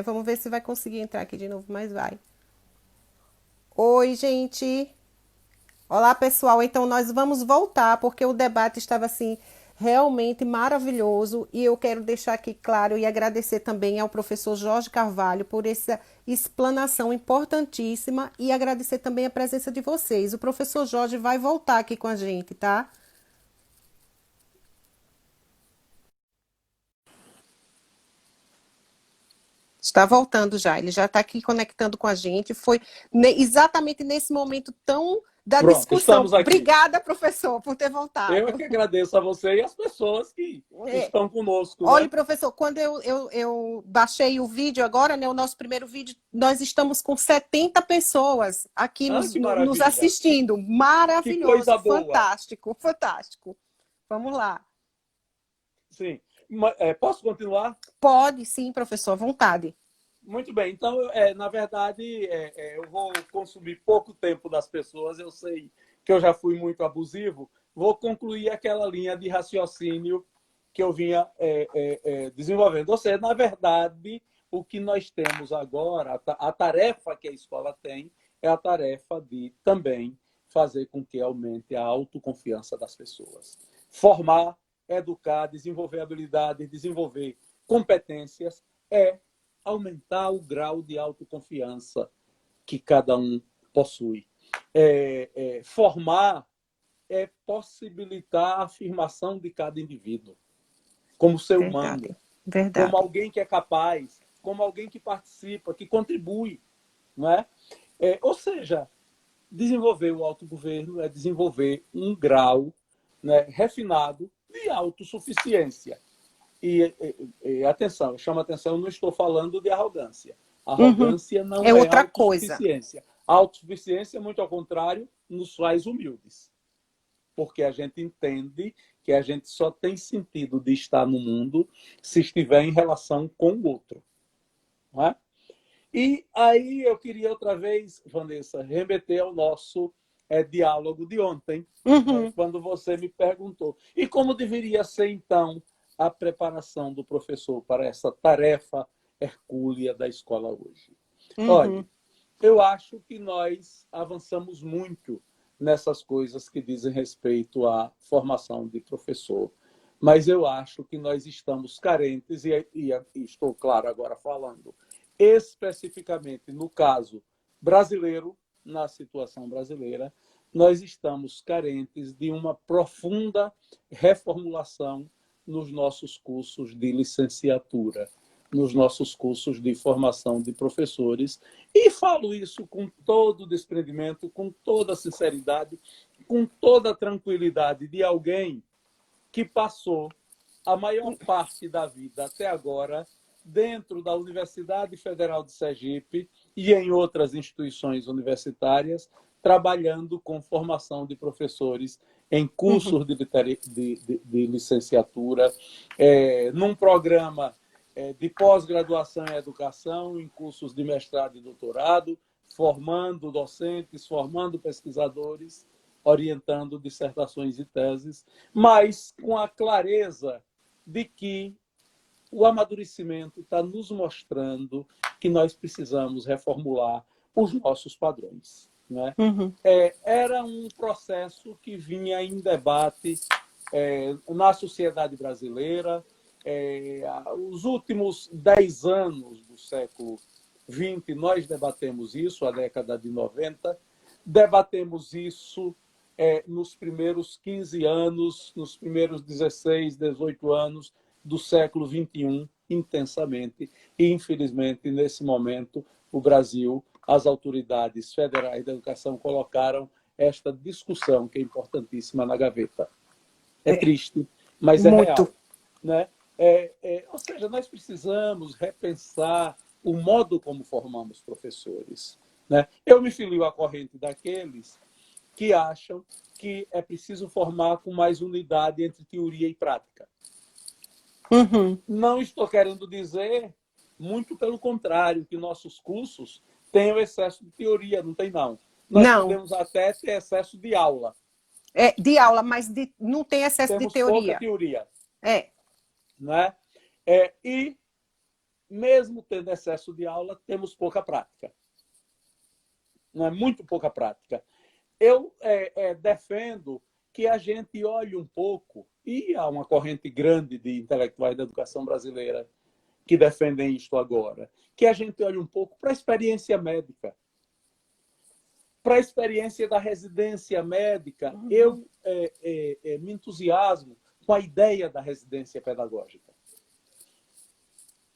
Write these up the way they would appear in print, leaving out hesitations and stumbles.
Vamos ver se vai conseguir entrar aqui de novo, mas vai. Oi, gente. Olá, pessoal. Então, nós vamos voltar, porque o debate estava assim realmente maravilhoso e eu quero deixar aqui claro e agradecer também ao professor Jorge Carvalho por essa explanação importantíssima e agradecer também a presença de vocês. O professor Jorge vai voltar aqui com a gente, tá? Está voltando já, ele já está aqui conectando com a gente. Foi exatamente nesse momento tão da Pronto, discussão. estamos aqui. Obrigada, professor, por ter Eu é voltado. que agradeço a você e as pessoas que É, estão conosco, olha, né? professor, quando eu baixei o vídeo agora, né, o nosso primeiro vídeo, nós estamos com 70 pessoas aqui Ah, que nos maravilha. assistindo. Que Maravilhoso, coisa boa. fantástico, fantástico. Vamos lá. Sim. Posso continuar? Pode, sim, professor, à vontade. Muito bem. Então, na verdade, eu vou consumir pouco tempo das pessoas. Eu sei que eu já fui muito abusivo. Vou concluir aquela linha de raciocínio que eu vinha desenvolvendo. Ou seja, na verdade, o que nós temos agora, a tarefa que a escola tem, é a tarefa de também fazer com que aumente a autoconfiança das pessoas. Formar, educar, desenvolver habilidades, desenvolver competências é aumentar o grau de autoconfiança que cada um possui. Formar é possibilitar a afirmação de cada indivíduo como ser humano, Verdade, como verdade. alguém que é capaz, como alguém que participa, que contribui. Não é? Ou seja, desenvolver o autogoverno é desenvolver um grau, né, refinado de autossuficiência. Atenção, chama atenção, eu não estou falando de arrogância. Uhum. Arrogância É não é outra coisa. autossuficiência. A autossuficiência, muito ao contrário, nos faz humildes. Porque a gente entende que a gente só tem sentido de estar no mundo se estiver em relação com o outro. Não é? E aí eu queria outra vez, Vanessa, remeter ao nosso diálogo de ontem, Uhum. quando você me perguntou. E como deveria ser, então, a preparação do professor para essa tarefa hercúlea da escola hoje? Uhum. Olhe, eu acho que nós avançamos muito nessas coisas que dizem respeito à formação de professor, mas eu acho que nós estamos carentes, e estou claro agora falando especificamente no caso brasileiro, na situação brasileira, nós estamos carentes de uma profunda reformulação nos nossos cursos de licenciatura, nos nossos cursos de formação de professores. E falo isso com todo o desprendimento, com toda a sinceridade, com toda a tranquilidade de alguém que passou a maior parte da vida até agora dentro da Universidade Federal de Sergipe e em outras instituições universitárias, trabalhando com formação de professores em Uhum. cursos de licenciatura, num programa de pós-graduação em educação, em cursos de mestrado e doutorado, formando docentes, formando pesquisadores, orientando dissertações e teses, mas com a clareza de que o amadurecimento está nos mostrando que nós precisamos reformular os nossos padrões. Né? Uhum. Era um processo que vinha em debate na sociedade brasileira. Os últimos 10 anos do século XX, nós debatemos isso, a década de 90, debatemos isso nos primeiros 15 anos, nos primeiros 16, 18 anos do século XXI, intensamente. E, infelizmente, nesse momento, o Brasil, as autoridades federais da educação colocaram esta discussão, que é importantíssima, na gaveta. É É, triste, mas é muito. real. Né? Ou seja, nós precisamos repensar o modo como formamos professores. Né? Eu me filio à corrente daqueles que acham que é preciso formar com mais unidade entre teoria e prática. Uhum. Não estou querendo dizer, muito pelo contrário, que nossos cursos tenham excesso de teoria, não tem não. Nós Não, podemos até ter excesso de aula. é de aula, mas não tem excesso de Temos pouca teoria. teoria. É. Né? E mesmo tendo excesso de aula, temos pouca prática. Não é muito pouca prática. Eu defendo que a gente olhe um pouco, e há uma corrente grande de intelectuais da educação brasileira que defendem isto agora, que a gente olhe um pouco para a experiência médica. Para a experiência da residência médica, eu me entusiasmo com a ideia da residência pedagógica.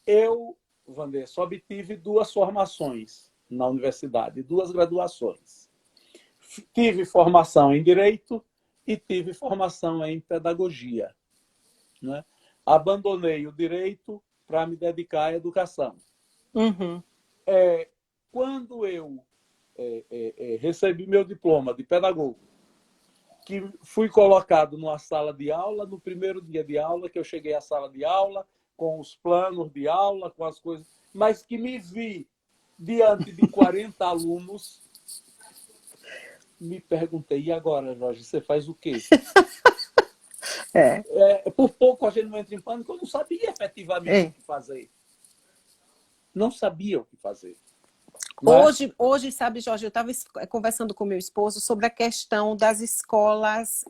Eu, Vanessa, obtive 2 formações na universidade, 2 graduações. Tive formação em Direito e tive formação em Pedagogia. Né? Abandonei o Direito para me dedicar à educação. Uhum. Quando eu recebi meu diploma de pedagogo, que fui colocado numa sala de aula, no primeiro dia de aula, que eu cheguei à sala de aula, com os planos de aula, com as coisas, mas que me vi diante de 40 alunos, me perguntei, e agora, Jorge, você faz o quê? Por pouco a gente não entra em pânico, eu não sabia efetivamente o que fazer. Não sabia o que fazer. Hoje, sabe, Jorge, eu estava conversando com meu esposo sobre a questão das escolas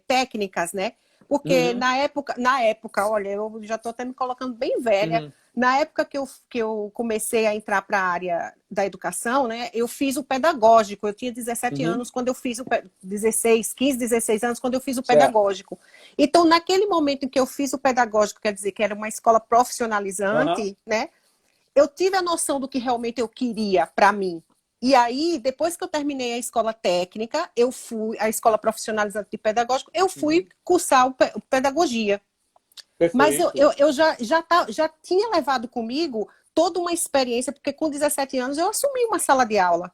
técnicas, né? Porque na época, olha, eu já estou até me colocando bem velha. Na época que eu comecei a entrar para a área da educação, né? Eu fiz o pedagógico. Eu tinha 17 anos quando eu fiz 15, 16 anos quando eu fiz o pedagógico. Então, naquele momento em que eu fiz o pedagógico, quer dizer, que era uma escola profissionalizante, né? Eu tive a noção do que realmente eu queria para mim. E aí, depois que eu terminei a escola técnica, a escola profissionalizante de pedagógico, eu fui cursar o pedagogia. Perfeito. Mas eu já tinha levado comigo toda uma experiência, porque com 17 anos eu assumi uma sala de aula.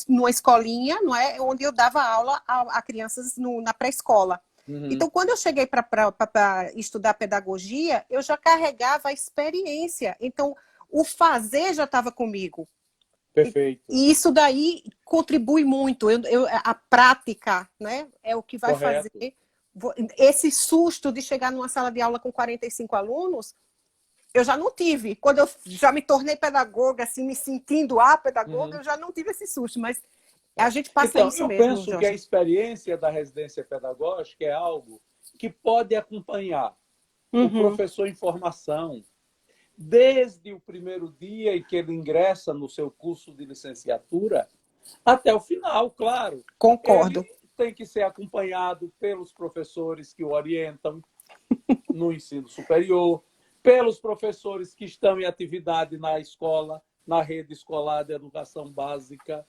Numa escolinha, não é, onde eu dava aula a crianças na pré-escola. Então, quando eu cheguei para estudar pedagogia, eu já carregava a experiência. Então, o fazer já estava comigo. Perfeito. E isso daí contribui muito. A prática, né, é o que vai fazer. Esse susto de chegar numa sala de aula com 45 alunos, eu já não tive. Quando eu já me tornei pedagoga, assim, me sentindo a pedagoga, eu já não tive esse susto. Mas a gente passa então, isso eu mesmo, penso Jorge. que a experiência da residência pedagógica é algo que pode acompanhar o professor em formação desde o primeiro dia em que ele ingressa no seu curso de licenciatura até o final, claro. Concordo. Ele tem que ser acompanhado pelos professores que o orientam no ensino superior, pelos professores que estão em atividade na escola, na rede escolar de educação básica,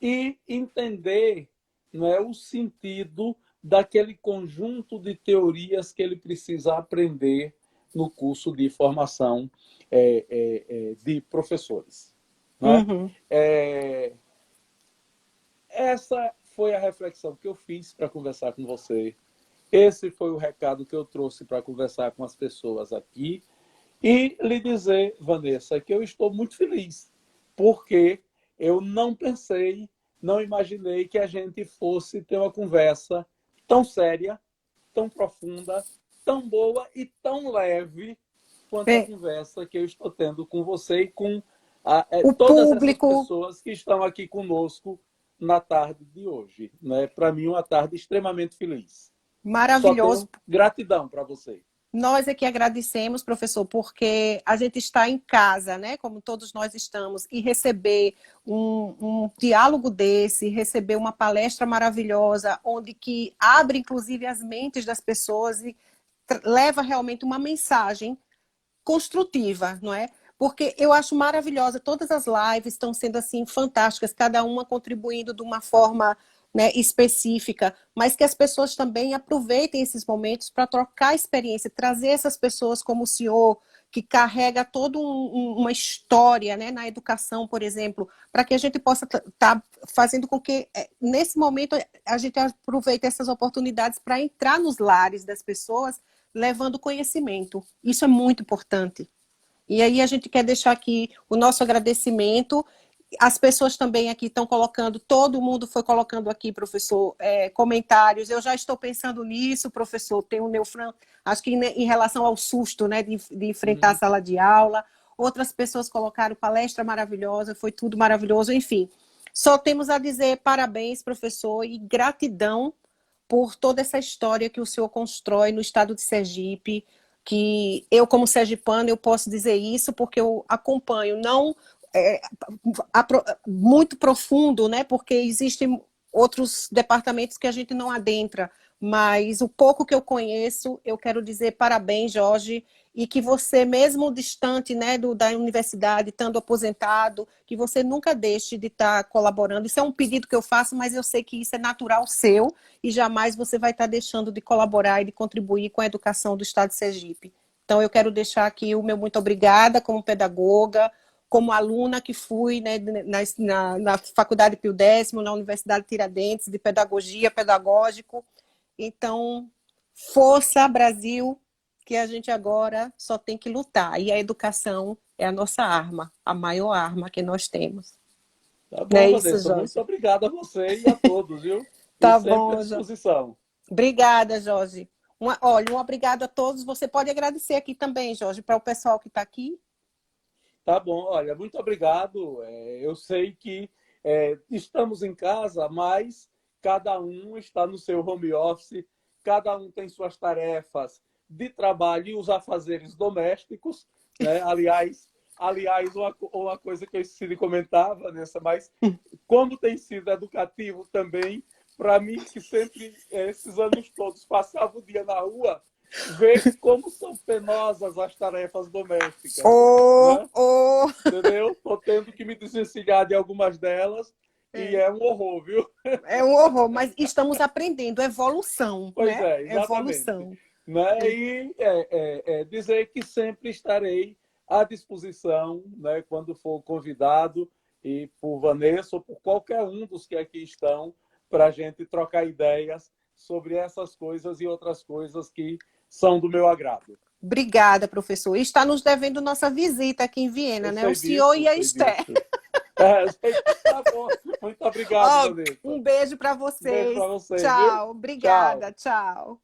e entender, né, o sentido daquele conjunto de teorias que ele precisa aprender no curso de formação de professores. Né? Essa foi a reflexão que eu fiz para conversar com você. Esse foi o recado que eu trouxe para conversar com as pessoas aqui. E lhe dizer, Vanessa, que eu estou muito feliz, porque eu não pensei, não imaginei que a gente fosse ter uma conversa tão séria, tão profunda, tão boa e tão leve quanto a conversa que eu estou tendo com você e com todas público... essas pessoas que estão aqui conosco na tarde de hoje. Né? Para mim, uma tarde extremamente feliz. Maravilhoso. Só tenho gratidão para você. Nós aqui agradecemos, professor, porque a gente está em casa, né? Como todos nós estamos, e receber um diálogo desse, receber uma palestra maravilhosa, onde que abre, inclusive, as mentes das pessoas e leva realmente uma mensagem construtiva, não é? Porque eu acho maravilhosa, todas as lives estão sendo assim fantásticas, cada uma contribuindo de uma forma, né, específica, mas que as pessoas também aproveitem esses momentos para trocar experiência, trazer essas pessoas como o senhor, que carrega toda uma história, né, na educação, por exemplo, para que a gente possa estar fazendo com que, nesse momento, a gente aproveite essas oportunidades para entrar nos lares das pessoas, levando conhecimento. Isso é muito importante. E aí a gente quer deixar aqui o nosso agradecimento As pessoas também aqui estão colocando, todo mundo foi colocando aqui, professor, comentários. Eu já estou pensando nisso, professor. Tem o Neufran, acho que em relação ao susto, né, de enfrentar a sala de aula. Outras pessoas colocaram palestra maravilhosa, foi tudo maravilhoso, enfim. Só temos a dizer parabéns, professor, e gratidão por toda essa história que o senhor constrói no estado de Sergipe, que eu, como sergipana, eu posso dizer isso porque eu acompanho, não é, muito profundo, né? Porque existem outros departamentos que a gente não adentra, mas o pouco que eu conheço, eu quero dizer parabéns, Jorge, e que você, mesmo distante, né, da universidade, estando aposentado, que você nunca deixe de estar colaborando. Isso é um pedido que eu faço, mas eu sei que isso é natural seu e jamais você vai estar deixando de colaborar e de contribuir com a educação do Estado de Sergipe. Então, eu quero deixar aqui o meu muito obrigada como pedagoga, como aluna que fui, né, na Faculdade Pio Décimo, na Universidade Tiradentes, de Pedagogia, Pedagógico. Então, força, Brasil, que a gente agora só tem que lutar. E a educação é a nossa arma, a maior arma que nós temos. Tá Não é bom, isso, Vanessa. Muito Jorge? obrigado a você e a todos, viu? E Tá sempre à bom, Jorge. disposição. Obrigada, Jorge. Olha, um obrigado a todos. Você pode agradecer aqui também, Jorge, para o pessoal que está aqui. Tá bom, olha, muito obrigado. Eu sei que estamos em casa, mas cada um está no seu home office, cada um tem suas tarefas de trabalho e os afazeres domésticos, né? Aliás, uma coisa que eu esqueci de comentar, Vanessa, mas como tem sido educativo também, para mim, que sempre, esses anos todos, passava o dia na rua, ver como são penosas as tarefas domésticas, Oh, né? oh. Entendeu? Estou tendo que me desvencilhar de algumas delas e É. é um horror, viu? É um horror, mas estamos aprendendo, evolução, Pois né? é, exatamente. Evolução. Né? E dizer que sempre estarei à disposição, né, quando for convidado, e por Vanessa ou por qualquer um dos que aqui estão, para a gente trocar ideias sobre essas coisas e outras coisas que são do meu agrado. Obrigada, professor. E está nos devendo nossa visita aqui em Viena, Eu né? O senhor e a sei Esther. disso. Tá bom. Muito obrigado, Oh, Vanessa. um beijo para Um beijo vocês. para você, viu? Tchau. Tchau. Obrigada. Tchau.